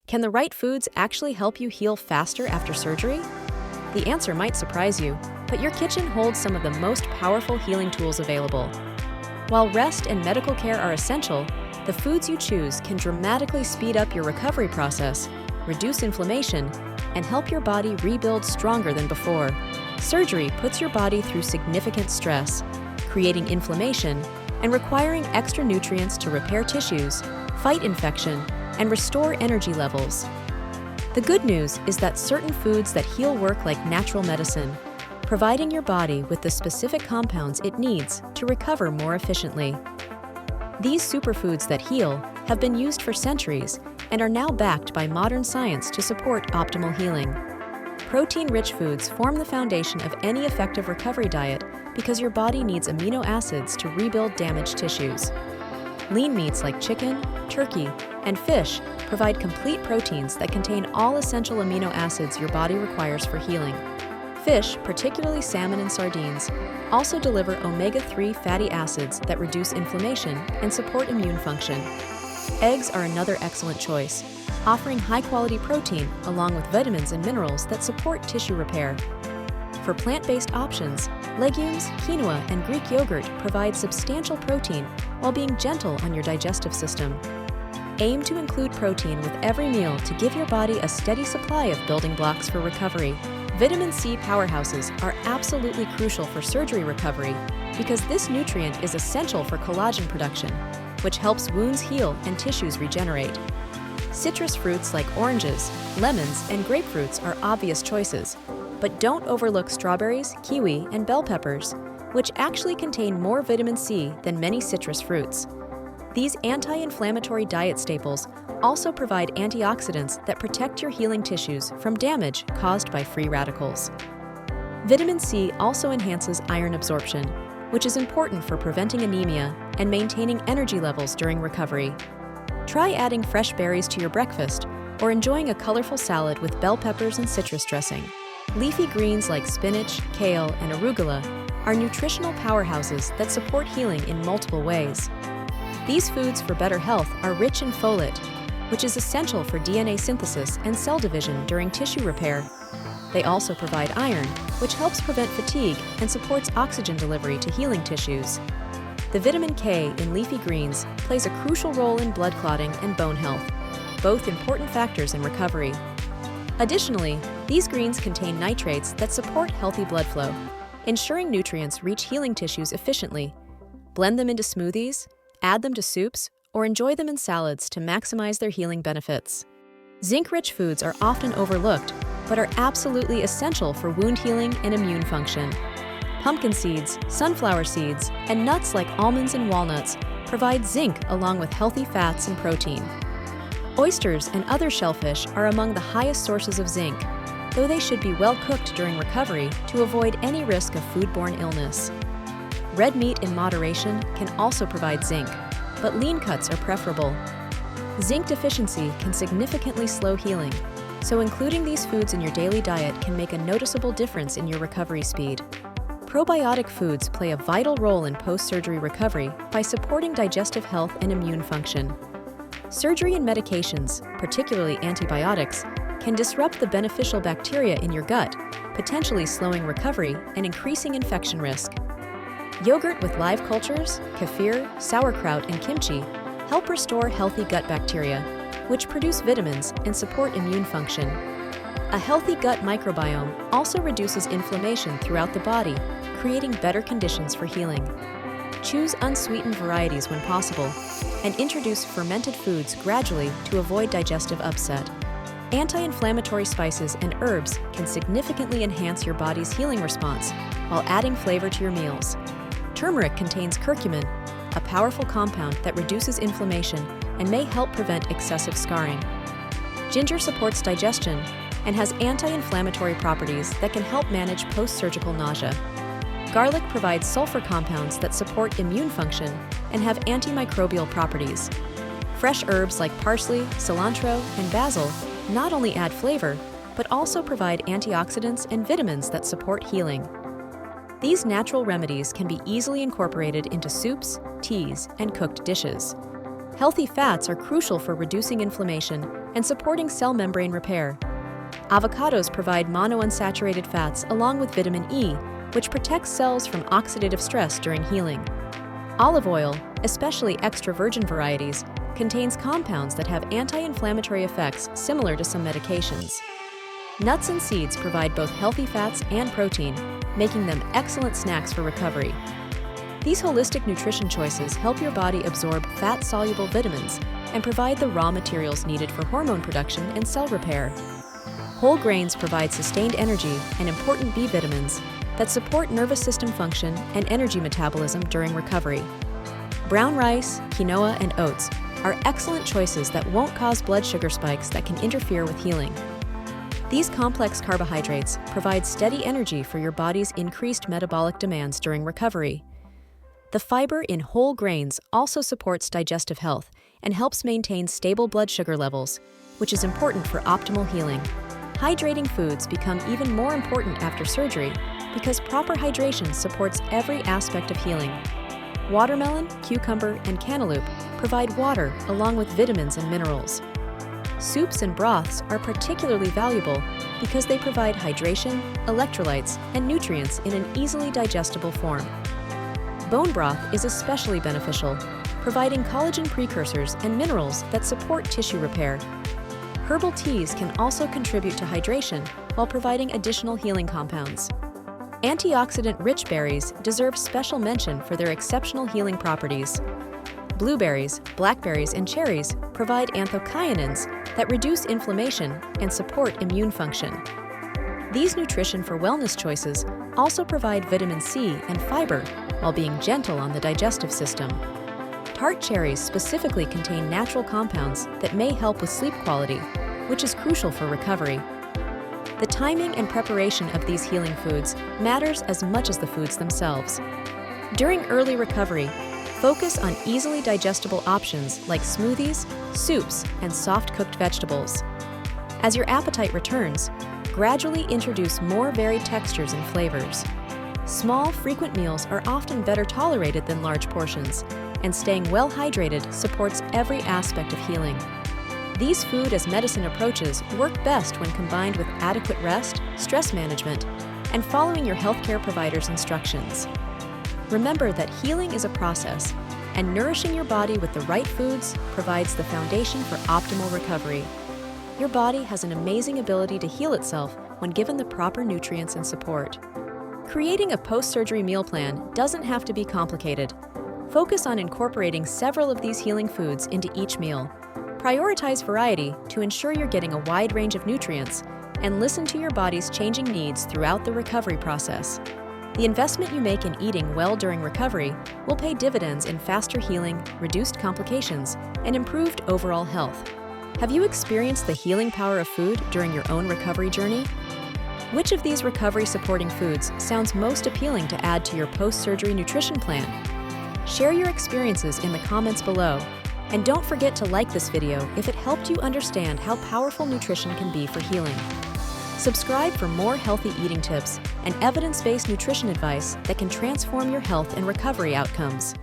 Can the right foods actually help you heal faster after surgery? The answer might surprise you, but your kitchen holds some of the most powerful healing tools available. While rest and medical care are essential, the foods you choose can dramatically speed up your recovery process, reduce inflammation, and help your body rebuild stronger than before. Surgery puts your body through significant stress, creating inflammation and requiring extra nutrients to repair tissues, fight infection, and restore energy levels. The good news is that certain foods that heal work like natural medicine, providing your body with the specific compounds it needs to recover more efficiently. These superfoods that heal have been used for centuries and are now backed by modern science to support optimal healing. Protein-rich foods form the foundation of any effective recovery diet because your body needs amino acids to rebuild damaged tissues. Lean meats like chicken, turkey, and fish provide complete proteins that contain all essential amino acids your body requires for healing. Fish, particularly salmon and sardines, also deliver omega-3 fatty acids that reduce inflammation and support immune function. Eggs are another excellent choice, offering high-quality protein along with vitamins and minerals that support tissue repair. For plant-based options, legumes, quinoa, and Greek yogurt provide substantial protein while being gentle on your digestive system. Aim to include protein with every meal to give your body a steady supply of building blocks for recovery. Vitamin C powerhouses are absolutely crucial for surgery recovery because this nutrient is essential for collagen production, which helps wounds heal and tissues regenerate. Citrus fruits like oranges, lemons, and grapefruits are obvious choices, but don't overlook strawberries, kiwi, and bell peppers, which actually contain more vitamin C than many citrus fruits. These anti-inflammatory diet staples also provide antioxidants that protect your healing tissues from damage caused by free radicals. Vitamin C also enhances iron absorption, which is important for preventing anemia and maintaining energy levels during recovery. Try adding fresh berries to your breakfast or enjoying a colorful salad with bell peppers and citrus dressing. Leafy greens like spinach, kale, and arugula are nutritional powerhouses that support healing in multiple ways. These foods for better health are rich in folate, which is essential for DNA synthesis and cell division during tissue repair. They also provide iron, which helps prevent fatigue and supports oxygen delivery to healing tissues. The vitamin K in leafy greens plays a crucial role in blood clotting and bone health, both important factors in recovery. Additionally, these greens contain nitrates that support healthy blood flow, ensuring nutrients reach healing tissues efficiently. Blend them into smoothies, add them to soups, or enjoy them in salads to maximize their healing benefits. Zinc-rich foods are often overlooked, but are absolutely essential for wound healing and immune function. Pumpkin seeds, sunflower seeds, and nuts like almonds and walnuts provide zinc along with healthy fats and protein. Oysters and other shellfish are among the highest sources of zinc, though they should be well cooked during recovery to avoid any risk of foodborne illness. Red meat in moderation can also provide zinc, but lean cuts are preferable. Zinc deficiency can significantly slow healing, so including these foods in your daily diet can make a noticeable difference in your recovery speed. Probiotic foods play a vital role in post-surgery recovery by supporting digestive health and immune function. Surgery and medications, particularly antibiotics, can disrupt the beneficial bacteria in your gut, potentially slowing recovery and increasing infection risk. Yogurt with live cultures, kefir, sauerkraut, and kimchi help restore healthy gut bacteria, which produce vitamins and support immune function. A healthy gut microbiome also reduces inflammation throughout the body, creating better conditions for healing. Choose unsweetened varieties when possible, and introduce fermented foods gradually to avoid digestive upset. Anti-inflammatory spices and herbs can significantly enhance your body's healing response while adding flavor to your meals. Turmeric contains curcumin, a powerful compound that reduces inflammation and may help prevent excessive scarring. Ginger supports digestion and has anti-inflammatory properties that can help manage post-surgical nausea. Garlic provides sulfur compounds that support immune function and have antimicrobial properties. Fresh herbs like parsley, cilantro, and basil not only add flavor, but also provide antioxidants and vitamins that support healing. These natural remedies can be easily incorporated into soups, teas, and cooked dishes. Healthy fats are crucial for reducing inflammation and supporting cell membrane repair. Avocados provide monounsaturated fats along with vitamin E, which protects cells from oxidative stress during healing. Olive oil, especially extra virgin varieties, contains compounds that have anti-inflammatory effects similar to some medications. Nuts and seeds provide both healthy fats and protein, making them excellent snacks for recovery. These holistic nutrition choices help your body absorb fat-soluble vitamins and provide the raw materials needed for hormone production and cell repair. Whole grains provide sustained energy and important B vitamins that support nervous system function and energy metabolism during recovery. Brown rice, quinoa, and oats are excellent choices that won't cause blood sugar spikes that can interfere with healing. These complex carbohydrates provide steady energy for your body's increased metabolic demands during recovery. The fiber in whole grains also supports digestive health and helps maintain stable blood sugar levels, which is important for optimal healing. Hydrating foods become even more important after surgery because proper hydration supports every aspect of healing. Watermelon, cucumber, and cantaloupe provide water along with vitamins and minerals. Soups and broths are particularly valuable because they provide hydration, electrolytes, and nutrients in an easily digestible form. Bone broth is especially beneficial, providing collagen precursors and minerals that support tissue repair. Herbal teas can also contribute to hydration while providing additional healing compounds. Antioxidant-rich berries deserve special mention for their exceptional healing properties. Blueberries, blackberries, and cherries provide anthocyanins that reduce inflammation and support immune function. These nutrition for wellness choices also provide vitamin C and fiber while being gentle on the digestive system. Tart cherries specifically contain natural compounds that may help with sleep quality, which is crucial for recovery. The timing and preparation of these healing foods matters as much as the foods themselves. During early recovery, focus on easily digestible options like smoothies, soups, and soft-cooked vegetables. As your appetite returns, gradually introduce more varied textures and flavors. Small, frequent meals are often better tolerated than large portions, and staying well hydrated supports every aspect of healing. These food as medicine approaches work best when combined with adequate rest, stress management, and following your healthcare provider's instructions. Remember that healing is a process, and nourishing your body with the right foods provides the foundation for optimal recovery. Your body has an amazing ability to heal itself when given the proper nutrients and support. Creating a post-surgery meal plan doesn't have to be complicated. Focus on incorporating several of these healing foods into each meal. Prioritize variety to ensure you're getting a wide range of nutrients, and listen to your body's changing needs throughout the recovery process. The investment you make in eating well during recovery will pay dividends in faster healing, reduced complications, and improved overall health. Have you experienced the healing power of food during your own recovery journey? Which of these recovery-supporting foods sounds most appealing to add to your post-surgery nutrition plan? Share your experiences in the comments below, and don't forget to like this video if it helped you understand how powerful nutrition can be for healing. Subscribe for more healthy eating tips and evidence-based nutrition advice that can transform your health and recovery outcomes.